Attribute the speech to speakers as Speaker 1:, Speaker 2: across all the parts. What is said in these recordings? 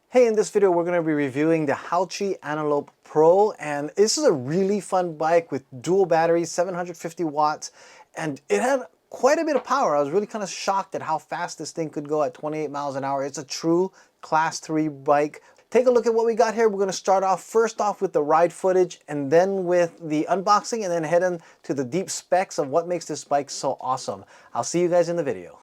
Speaker 1: Hey, in this video we're going to be reviewing the Haoqi Antelope Pro, and this is a really fun bike with dual batteries, 750 watts, and it had quite a bit of power. I was really kind of shocked at how fast this thing could go at 28 miles an hour. It's a true class 3 bike. Take a look at what we got here. We're going to start off first off with the ride footage and then with the unboxing, and then head into the deep specs of what makes this bike so awesome. I'll see you guys in the video.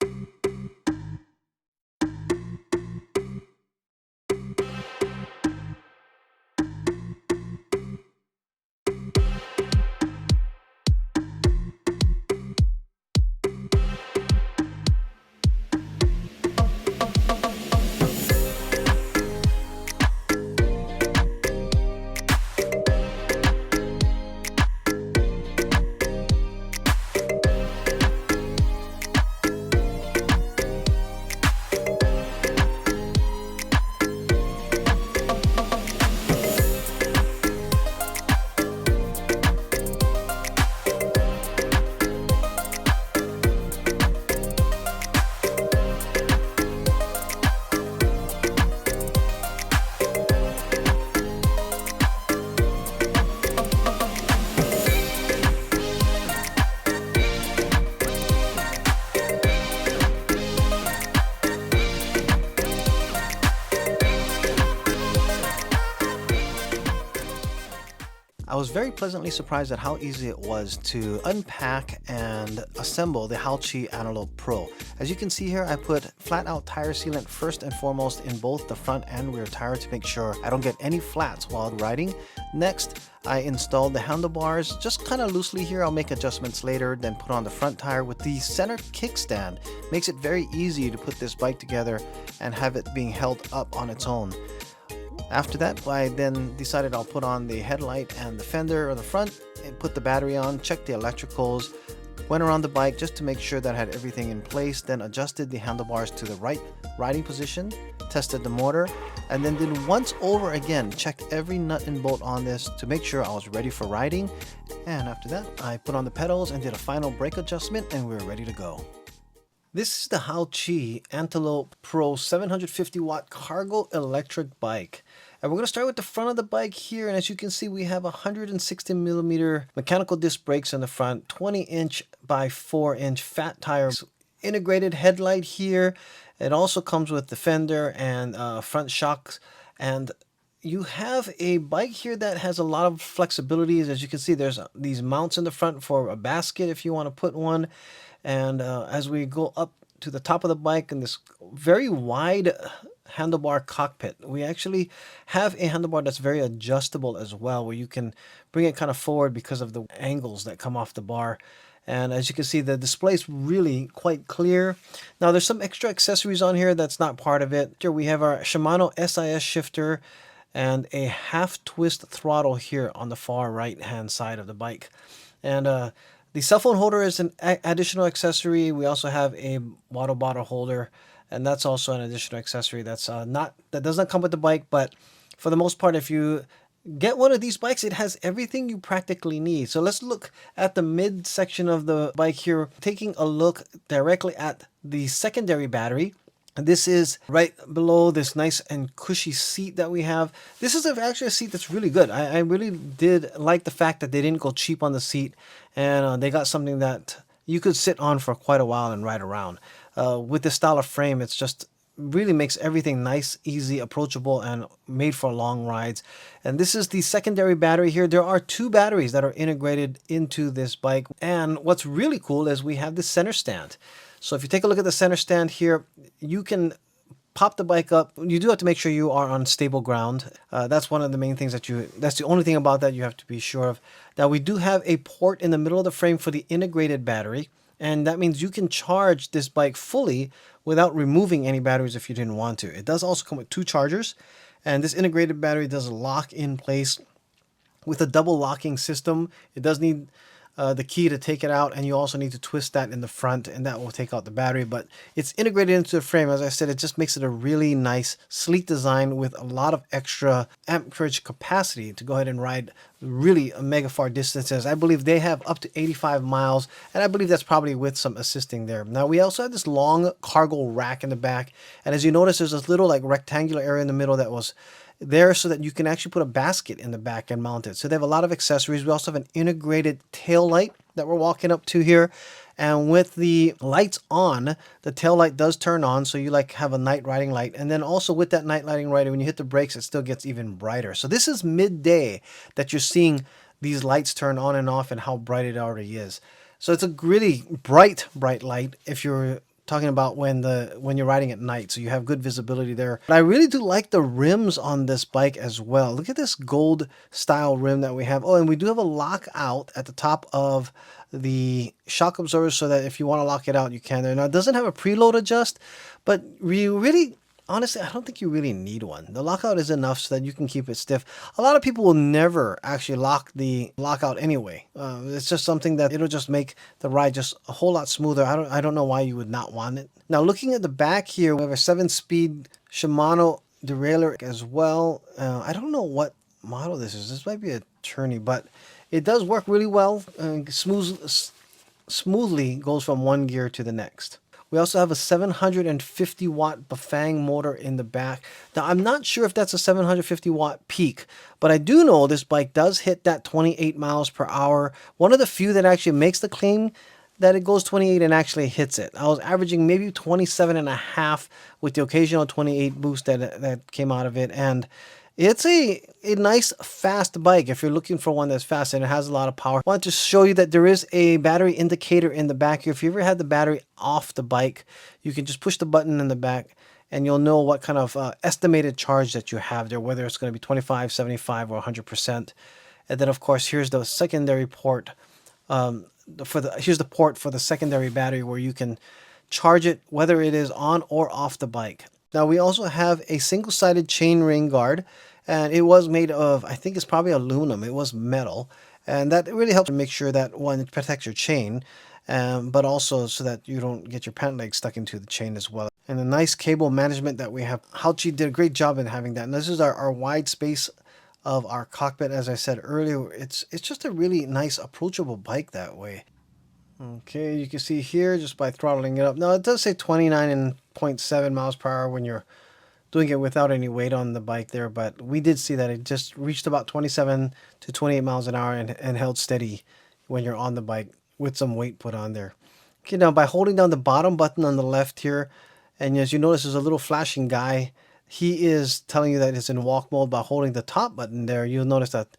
Speaker 1: I was very pleasantly surprised at how easy it was to unpack and assemble the Haoqi Antelope Pro. As you can see here, I put flat out tire sealant first and foremost in both the front and rear tire to make sure I don't get any flats while riding. Next, I installed the handlebars just kind of loosely here. I'll make adjustments later, then put on the front tire with the center kickstand. Makes it very easy to put this bike together and have it being held up on its own. After that, I then decided I'll put on the headlight and the fender on the front and put the battery on, check the electricals, went around the bike just to make sure that I had everything in place, then adjusted the handlebars to the right riding position, tested the motor, and then did once over again, checked every nut and bolt on this to make sure I was ready for riding. And after that, I put on the pedals and did a final brake adjustment and we were ready to go. This is the Haoqi Antelope Pro 750 watt cargo electric bike. And we're going to start with the front of the bike here. And as you can see, we have 160 millimeter mechanical disc brakes in the front, 20-inch by 4-inch fat tires, integrated headlight here. It also comes with the fender and front shocks. And you have a bike here that has a lot of flexibilities. As you can see, there's these mounts in the front for a basket if you want to put one. And as we go up to the top of the bike in this very wide handlebar cockpit, we actually have a handlebar that's very adjustable as well, where you can bring it kind of forward because of the angles that come off the bar. And as you can see, the display is really quite clear. Now there's some extra accessories on here that's not part of it. Here we have our Shimano SIS shifter and a half twist throttle here on the far right hand side of the bike. And the cell phone holder is an additional accessory. We also have a water bottle holder, and that's also an additional accessory that does not come with the bike. But for the most part, if you get one of these bikes, it has everything you practically need. So let's look at the mid section of the bike here, taking a look directly at the secondary battery. And this is right below this nice and cushy seat that we have. This is actually a seat that's really good. I really did like the fact that they didn't go cheap on the seat, and they got something that you could sit on for quite a while and ride around. With this style of frame, it's just really makes everything nice, easy, approachable, and made for long rides. And this is the secondary battery here. There are two batteries that are integrated into this bike. And what's really cool is we have the center stand. So if you take a look at the center stand here, you can pop the bike up. You do have to make sure you are on stable ground. That's one of the main things that's the only thing about that you have to be sure of. Now we do have a port in the middle of the frame for the integrated battery. And that means you can charge this bike fully without removing any batteries if you didn't want to. It does also come with two chargers. And this integrated battery does lock in place with a double locking system. It does need the key to take it out, and you also need to twist that in the front, and that will take out the battery. But it's integrated into the frame. As I said, it just makes it a really nice, sleek design with a lot of extra amperage capacity to go ahead and ride really mega far distances. I believe they have up to 85 miles, and I believe that's probably with some assisting there. Now, we also have this long cargo rack in the back, and as you notice, there's this little like rectangular area in the middle that was there so that you can actually put a basket in the back and mount it. So they have a lot of accessories. We also have an integrated tail light that we're walking up to here. And with the lights on, the tail light does turn on, so you like have a night riding light. And then also with that night lighting right, when you hit the brakes, it still gets even brighter. So this is midday that you're seeing these lights turn on and off and how bright it already is. So it's a really bright light if you're talking about when you're riding at night, so you have good visibility there. But I really do like the rims on this bike as well. Look at this gold style rim that we have. Oh, and we do have a lockout at the top of the shock absorber so that if you want to lock it out, you can. Now, it doesn't have a preload adjust, but we really, honestly, I don't think you really need one. The lockout is enough so that you can keep it stiff. A lot of people will never actually lock the lockout anyway. It's just something that it'll just make the ride just a whole lot smoother. I don't know why you would not want it. Now, looking at the back here, we have a 7-speed Shimano derailleur as well. I don't know what model this is. This might be a Tourney, but it does work really well. Smoothly goes from one gear to the next. We also have a 750 watt Bafang motor in the back. Now, I'm not sure if that's a 750 watt peak, but I do know this bike does hit that 28 miles per hour. One of the few that actually makes the claim that it goes 28 and actually hits it. I was averaging maybe 27 and a half with the occasional 28 boost that came out of it. And it's a nice fast bike if you're looking for one that's fast and it has a lot of power. I want to show you that there is a battery indicator in the back here. If you ever had the battery off the bike, you can just push the button in the back and you'll know what kind of estimated charge that you have there, whether it's going to be 25, 75, or 100%. And then, of course, here's the secondary port. Here's the port for the secondary battery where you can charge it, whether it is on or off the bike. Now, we also have a single-sided chain ring guard, and it was made of, I think it's probably aluminum. It was metal, and that really helps to make sure that, one, it protects your chain, but also so that you don't get your pant leg stuck into the chain as well. And the nice cable management that we have. Haoqi did a great job in having that. And this is our wide space of our cockpit. As I said earlier, it's just a really nice, approachable bike that way. Okay, you can see here just by throttling it up. Now, it does say 29.7 miles per hour when you're doing it without any weight on the bike there, but we did see that it just reached about 27 to 28 miles an hour and held steady when you're on the bike with some weight put on there. Okay, now by holding down the bottom button on the left here, and as you notice, there's a little flashing guy. He is telling you that it's in walk mode. By holding the top button there, you'll notice that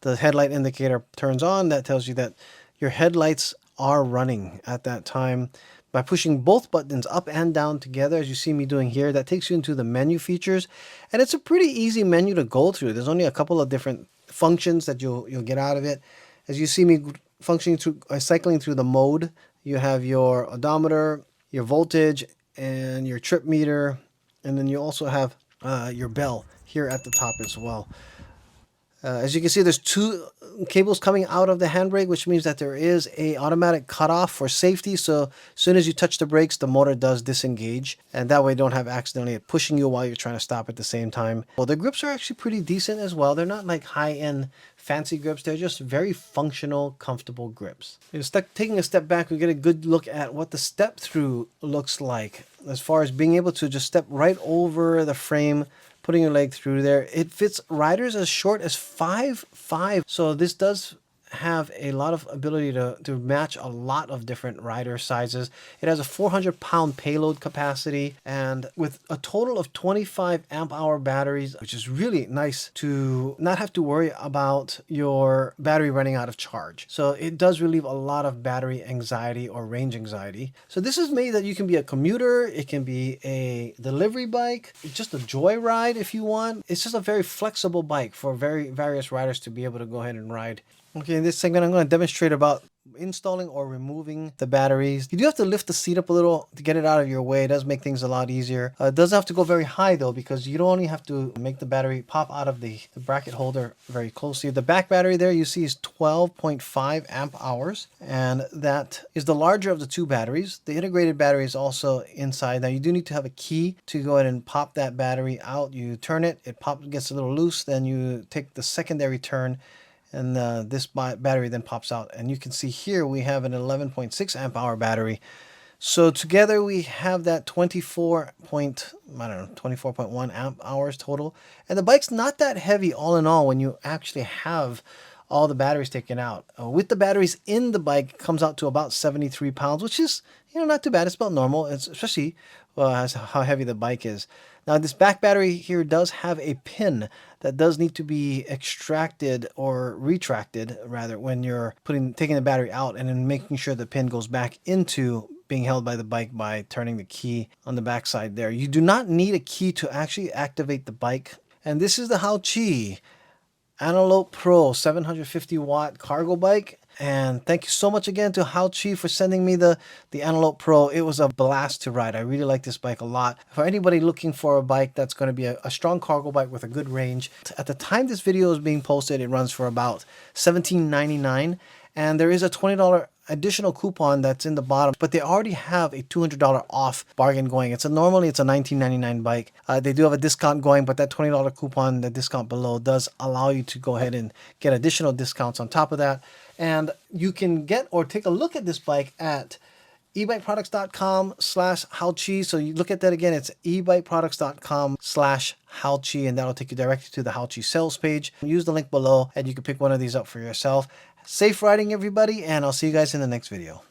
Speaker 1: the headlight indicator turns on. That tells you that your headlights are running at that time. By pushing both buttons up and down together, as you see me doing here, that takes you into the menu features, and it's a pretty easy menu to go through. There's only a couple of different functions that you'll get out of it. As you see me cycling through the mode, you have your odometer, your voltage, and your trip meter, and then you also have your bell here at the top as well. As you can see, there's two cables coming out of the handbrake, which means that there is a automatic cutoff for safety. So as soon as you touch the brakes, the motor does disengage, and that way you don't have accidentally pushing you while you're trying to stop at the same time. Well, the grips are actually pretty decent as well. They're not like high-end fancy grips. They're just very functional, comfortable grips. Taking a step back, we get a good look at what the step-through looks like as far as being able to just step right over the frame, putting your leg through there. It fits riders as short as 5'5". So this does have a lot of ability to match a lot of different rider sizes. It has a 400-pound payload capacity, and with a total of 25 amp hour batteries, which is really nice to not have to worry about your battery running out of charge. So it does relieve a lot of battery anxiety or range anxiety. So this is made that you can be a commuter, it can be a delivery bike, just a joyride if you want. It's just a very flexible bike for various riders to be able to go ahead and ride. Okay, in this segment, I'm going to demonstrate about installing or removing the batteries. You do have to lift the seat up a little to get it out of your way. It does make things a lot easier. It doesn't have to go very high though, because you don't only have to make the battery pop out of the bracket holder very closely. The back battery there you see is 12.5 amp hours, and that is the larger of the two batteries. The integrated battery is also inside. Now you do need to have a key to go ahead and pop that battery out. You turn it, it gets a little loose, then you take the secondary turn, and this battery then pops out. And you can see here we have an 11.6 amp hour battery. So together we have that 24.1 amp hours total. And the bike's not that heavy all in all when you actually have all the batteries taken out. With the batteries in the bike, it comes out to about 73 pounds, which is, not too bad. It's about normal, especially as how heavy the bike is. Now this back battery here does have a pin that does need to be extracted or retracted rather when you're taking the battery out, and then making sure the pin goes back into being held by the bike by turning the key on the back side there. You do not need a key to actually activate the bike. And this is the Haoqi Antelope Pro 750 watt cargo bike. And thank you so much again to Haoqi for sending me the Antelope Pro. It was a blast to ride. I really like this bike a lot. For anybody looking for a bike that's going to be a strong cargo bike with a good range, at the time this video is being posted, it runs for about $17.99. And there is a $20 additional coupon that's in the bottom, but they already have a $200 off bargain going. Normally it's a $19.99 bike. They do have a discount going, but that $20 coupon, the discount below, does allow you to go ahead and get additional discounts on top of that. And you can get or take a look at this bike at ebikeproducts.com/Haoqi. So you look at that again, it's ebikeproducts.com/Haoqi, and that'll take you directly to the Haoqi sales page. Use the link below and you can pick one of these up for yourself. Safe riding, everybody, and I'll see you guys in the next video.